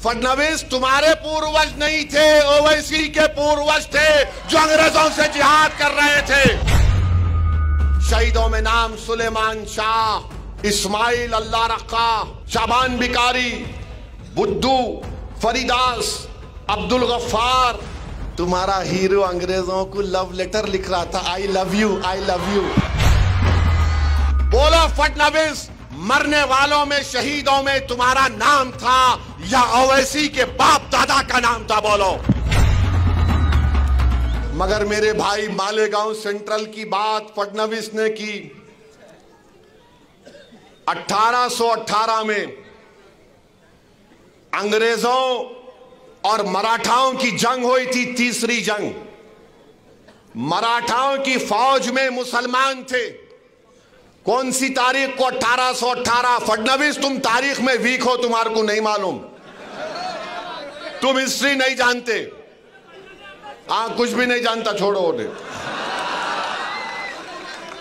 फडणवीस तुम्हारे पूर्वज नहीं थे, ओवैसी के पूर्वज थे जो अंग्रेजों से जिहाद कर रहे थे। शहीदों में नाम सुलेमान शाह, इस्माइल अल्लाह रखा, शाबान बिकारी, बुद्धू, फरीदास, अब्दुल गफ्फार। तुम्हारा हीरो अंग्रेजों को लव लेटर लिख रहा था, I love you, I love you. बोलो फडणवीस, मरने वालों में, शहीदों में तुम्हारा नाम था या ओवैसी के बाप दादा का नाम था? बोलो। मगर मेरे भाई, मालेगांव सेंट्रल की बात फडणवीस ने की। 1818 में अंग्रेजों और मराठाओं की जंग हुई थी, तीसरी जंग। मराठाओं की फौज में मुसलमान थे। कौन सी तारीख को? 1818। फडणवीस, तुम तारीख में वीक हो, तुम्हारे को नहीं मालूम, तुम हिस्ट्री नहीं जानते। कुछ भी नहीं जानता, छोड़ो उन्हें।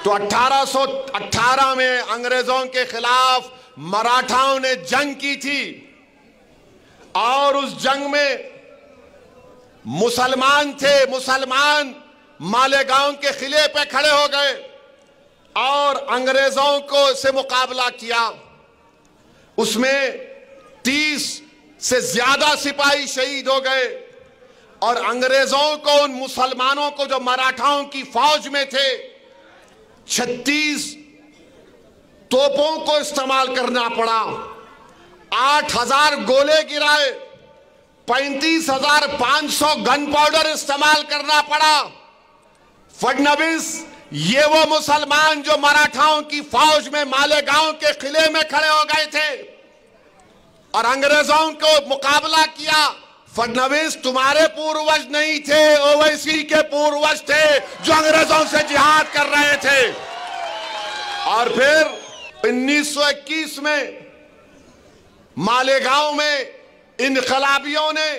तो 1818 में अंग्रेजों के खिलाफ मराठाओं ने जंग की थी और उस जंग में मुसलमान थे। मुसलमान मालेगांव के किले पे खड़े हो गए और अंग्रेजों को से मुकाबला किया। उसमें 30 से ज्यादा सिपाही शहीद हो गए और अंग्रेजों को, उन मुसलमानों को जो मराठाओं की फौज में थे, 36 तोपों को इस्तेमाल करना पड़ा। 8000 गोले गिराए, 35,500 गन पाउडर इस्तेमाल करना पड़ा। फडणवीस, ये वो मुसलमान जो मराठाओं की फौज में मालेगांव के किले में खड़े हो गए थे और अंग्रेजों को मुकाबला किया। फडणवीस, तुम्हारे पूर्वज नहीं थे, ओवैसी के पूर्वज थे जो अंग्रेजों से जिहाद कर रहे थे। और फिर 1921 में मालेगांव में इनकलाबियों ने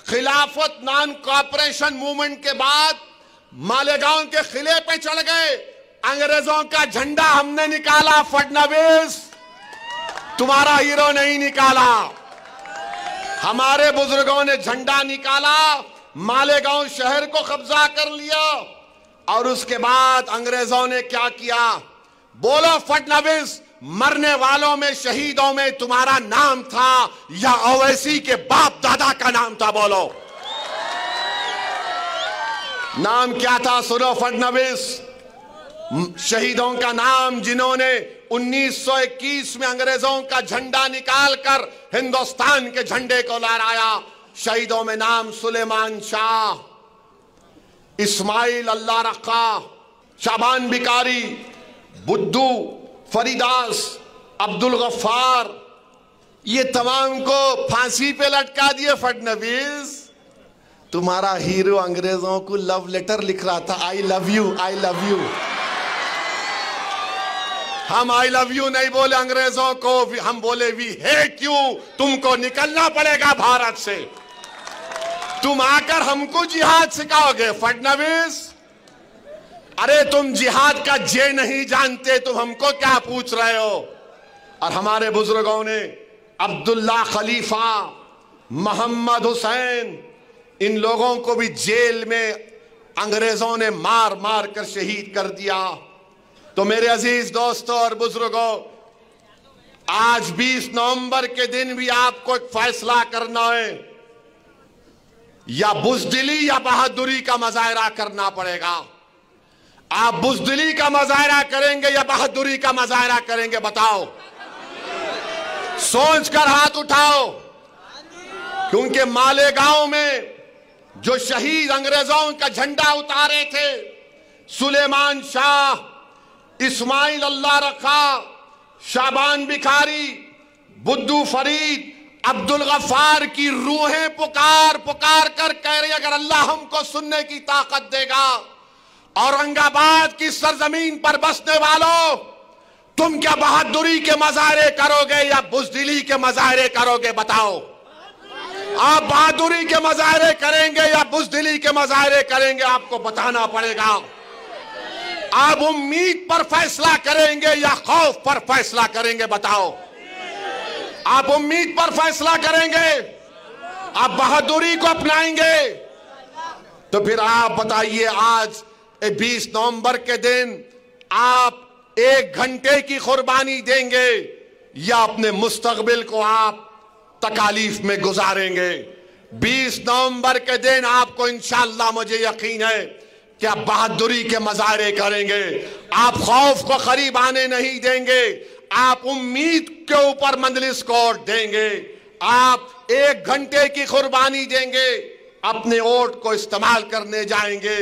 खिलाफत नॉन कॉपरेशन मूवमेंट के बाद मालेगांव के किले पे चढ़ गए। अंग्रेजों का झंडा हमने निकाला, फडणवीस तुम्हारा हीरो नहीं निकाला। हमारे बुजुर्गों ने झंडा निकाला, मालेगांव शहर को कब्जा कर लिया और उसके बाद अंग्रेजों ने क्या किया? बोलो फडणवीस, मरने वालों में, शहीदों में तुम्हारा नाम था या ओवैसी के बाप दादा का नाम था? बोलो, नाम क्या था? सुनो फडणवीस, शहीदों का नाम जिन्होंने 1921 में अंग्रेजों का झंडा निकालकर हिंदुस्तान के झंडे को लहराया। शहीदों में नाम सुलेमान शाह, इस्माइल अल्लाह रखा, शाबान बिकारी, बुद्धू, फरीदास, अब्दुल गफ्फार, ये तमाम को फांसी पे लटका दिए। फडणवीस, तुम्हारा हीरो अंग्रेजों को लव लेटर लिख रहा था, I love you, I love you. हम आई लव यू नहीं बोले अंग्रेजों को, हम बोले वी हेट यू। तुमको निकलना पड़ेगा भारत से। तुम आकर हमको जिहाद सिखाओगे? फडणवीस, अरे तुम जिहाद का जे नहीं जानते, तुम हमको क्या पूछ रहे हो? और हमारे बुजुर्गों ने अब्दुल्ला खलीफा, मोहम्मद हुसैन, इन लोगों को भी जेल में अंग्रेजों ने मार मार कर शहीद कर दिया। तो मेरे अजीज दोस्तों और बुजुर्गों, आज 20 नवंबर के दिन भी आपको एक फैसला करना है, या बुज़दिली या बहादुरी का मुजाहरा करना पड़ेगा। आप बुज़दिली का मुजाहरा करेंगे या बहादुरी का मुजाहरा करेंगे? बताओ, सोच कर हाथ उठाओ। क्योंकि मालेगांव में जो शहीद अंग्रेजों का झंडा उतारे थे, सुलेमान शाह, इस्माइल अल्लाह रखा, शाबान बिकारी, बुद्धू फरीद, अब्दुल गफ्फार की रूहें पुकार पुकार कर कह रही, अगर अल्लाह हमको सुनने की ताकत देगा, औरंगाबाद की सरजमीन पर बसने वालों, तुम क्या बहादुरी के मुजाहरे करोगे या बुज़दिली के मुजाहरे करोगे? बताओ, आप बहादुरी के मुजाहरे करेंगे या बुज़दिली के मुजाहरे करेंगे? आपको बताना पड़ेगा। आप उम्मीद पर फैसला करेंगे या खौफ पर फैसला करेंगे? बताओ, आप उम्मीद पर फैसला करेंगे आप बहादुरी को अपनाएंगे। तो फिर आप बताइए, आज 20 नवंबर के दिन आप 1 घंटे की कुर्बानी देंगे या अपने मुस्तकबिल को आप तकालीफ में गुजारेंगे? 20 नवंबर के दिन आपको इंशाअल्लाह, मुझे यकीन है कि आप बहादुरी के मजारे करेंगे। आप खौफ को करीब आने नहीं देंगे, आप उम्मीद के ऊपर मंजलिस को देंगे। आप 1 घंटे की कुर्बानी देंगे, अपने वोट को इस्तेमाल करने जाएंगे।